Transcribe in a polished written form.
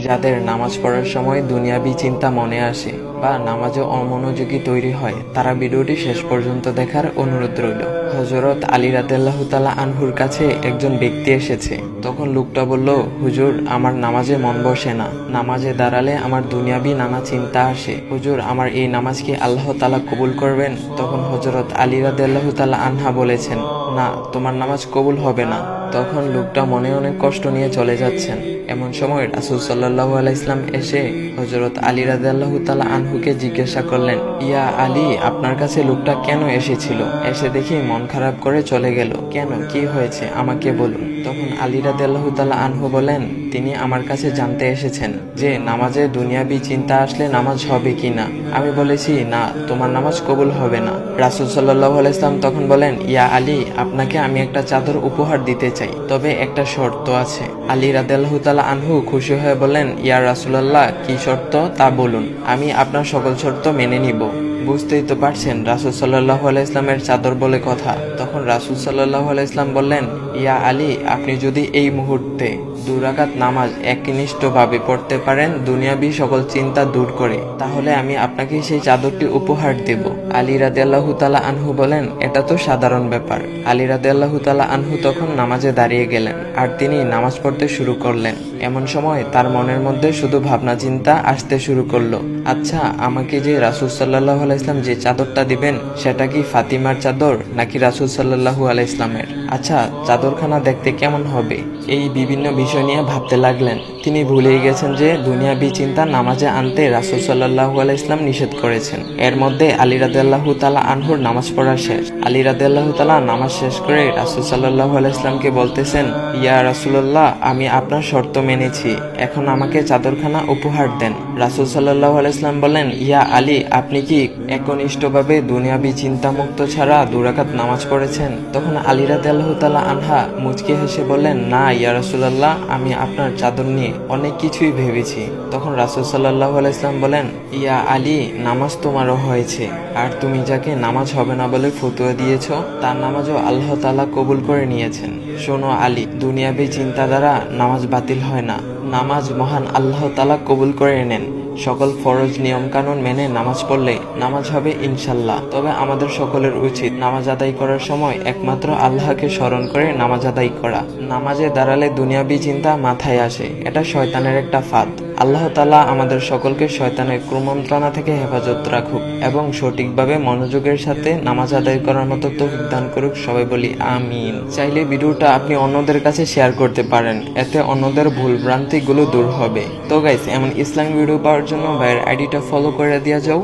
যাদের নামাজ পড়ার সময় দুনিয়াবি চিন্তা মনে আসে বা নামাজে অমনোযোগী তৈরি হয়, তারা ভিডিওটি শেষ পর্যন্ত দেখার অনুরোধ রইল। হযরত আলী রাদিয়াল্লাহু তাআলা আনহুর কাছে একজন ব্যক্তি এসেছে। তখন লোকটা বলল, হুজুর, আমার নামাজে মন বসে না। নামাজে দাঁড়ালে আমার দুনিয়াবি নানা চিন্তা আসে। হুজুর, আমার এই নামাজ কি আল্লাহ তাআলা কবুল করবেন? তখন হযরত আলী রাদিয়াল্লাহু তাআলা আনহা বলেছেন, না, তোমার নামাজ কবুল হবে না। তখন লোকটা মনে অনেক কষ্ট নিয়ে চলে যাচ্ছেন। এমন সময় রাসূল সাল্লাল্লাহু আলাইহি ওয়াসাল্লাম এসে হযরত আলী রাদিয়াল্লাহু তাআলা আনহুকে জিজ্ঞাসা করলেন, ইয়া আলী, আপনার কাছে লোকটা কেন এসেছিল? এসে দেখি মন খারাপ করে চলে গেল। কেন, কি হয়েছে আমাকে বলুন। তখন আলী রাদিয়াল্লাহু তাআলা আনহু বলেন, তিনি আমার কাছে জানতে এসেছেন যে নামাজে দুনিয়াবি চিন্তা আসলে নামাজ হবে কিনা। আমি বলেছি, না, তোমার নামাজ কবুল হবে না। রাসূল সাল্লাল্লাহু আলাইহি ওয়াসাল্লাম তখন বলেন, ইয়া আলী, আপনাকে আমি একটা চাদর উপহার দিতে চাই, তবে একটা শর্ত আছে। আলী রাদিয়াল্লাহু তাআলা আনহু খুশি হয়ে বলেন, ইয়া রাসূলুল্লাহ, কি শর্ত তা বলুন, আমি আপনার সকল শর্ত মেনে নিব। বুঝতেই তো পারছেন রাসূল সাল্লাল্লাহু আলাইহি ইসলামের চাদর বলে কথা। তখন রাসূল সাল্লাল্লাহু আলাইহি ইসলাম বললেন, ইয়া আলী, আপনি যদি এই মুহূর্তে 2 রাকাত নামাজ একনিষ্ঠভাবে পড়তে পারেন দুনিয়াবি সকল চিন্তা দূর করে, তাহলে আমি আপনাকে সেই চাদরটি উপহার দেব। আলী রাদিয়াল্লাহু তাআলা আনহু বলেন, এটা তো সাধারণ ব্যাপার। আলী রাদিয়াল্লাহু তাআলা আনহু তখন নামাজে দাঁড়িয়ে গেলেন আর তিনি নামাজ পড়তে শুরু করলেন। এমন সময় তার মনের মধ্যে শুধু ভাবনা চিন্তা আসতে শুরু করলো, আচ্ছা, আমাকে যে রাসূল সাল্লাল্লাহু আলাইহি ইসলাম যে চাদরটা দিবেন, সেটা কি ফাতিমার চাদর নাকি রাসূল সাল্লাল্লাহু আলাইহি ইসলামের? আচ্ছা, চাদরখানা দেখতে কেমন হবে? এই বিভিন্ন বিষয় নিয়ে ভাবতে লাগলেন। তিনি ভুলেই গেছেন যে দুনিয়াবি চিন্তা নামাজে আনতে রাসূল সাল্লাল্লাহু আলাইহি ইসলাম নিষেধ করেছেন। এর মধ্যে আলী রাদিয়াল্লাহু তাআলা আনহুর নামাজ পড়া শেষ। আলী রাদিয়াল্লাহু তাআলা নামাজ শেষ করে রাসূল সাল্লাল্লাহু আলাইহি ইসলামকে বলতেছেন, ইয়া রাসূলুল্লাহ, আমি আপনার শর্ত মেনেছি, এখন আমাকে চাদরখানা উপহার দেন। রাসূল সাল্লাল্লাহু আলাইহি ইসলাম বলেন, ইয়া আলী, আপনি কি একনিষ্ঠভাবে দুনিয়াবি চিন্তামুক্ত ছাড়া 2 রাকাত নামাজ পড়েছেন? তখন আলী রাদিয়াল্লাহু তাআলা আনহা মুচকি হেসে বললেন, না ইয়া রাসূলুল্লাহ, আমি আপনার চাদর নিয়ে অনেক কিছুই ভেবেছি। তখন রাসূল সাল্লাল্লাহু আলাইহি ইসলাম বলেন, ইয়া আলী, নামাজ তোমারও হয়েছে, আর তুমি যাকে নামাজ হবে না বলে ফতোয়া দিয়েছ, তার নামাজও আল্লাহ তাআলা কবুল করে নিয়েছেন। শোনো আলী, দুনিয়াবি চিন্তা দ্বারা নামাজ বাতিল হয় না, নামাজ মহান আল্লাহ তাআলা কবুল করে নেন। সকল ফরজ নিয়ম কানুন মেনে নামাজ পড়লে নামাজ হবে ইনশাল্লাহ। তবে আমাদের সকলের উচিত নামাজ আদায় করার সময় একমাত্র আল্লাহকে স্মরণ করে নামাজ আদায় করা। নামাজে দাঁড়ালে দুনিয়াবি চিন্তা মাথায় আসে, এটা শয়তানের একটা ফাঁদ। আল্লাহ তাআলা আমাদের সকলকে শয়তানের কুমন্ত্রণা থেকে হেফাজত রাখুক এবং সঠিকভাবে মনোযোগের সাথে নামাজ আদায় করার মতো তৌফিক দান করুক। সবাই বলি আমিন। চাইলে ভিডিওটা আপনি অন্যদের কাছে শেয়ার করতে পারেন, এতে অন্যদের ভুল ভ্রান্তিগুলো দূর হবে। তো গাইস, এমন ইসলামিক ভিডিও পাওয়ার জন্য ভাইয়ের আইডিটা ফলো করে দিয়ে যাও।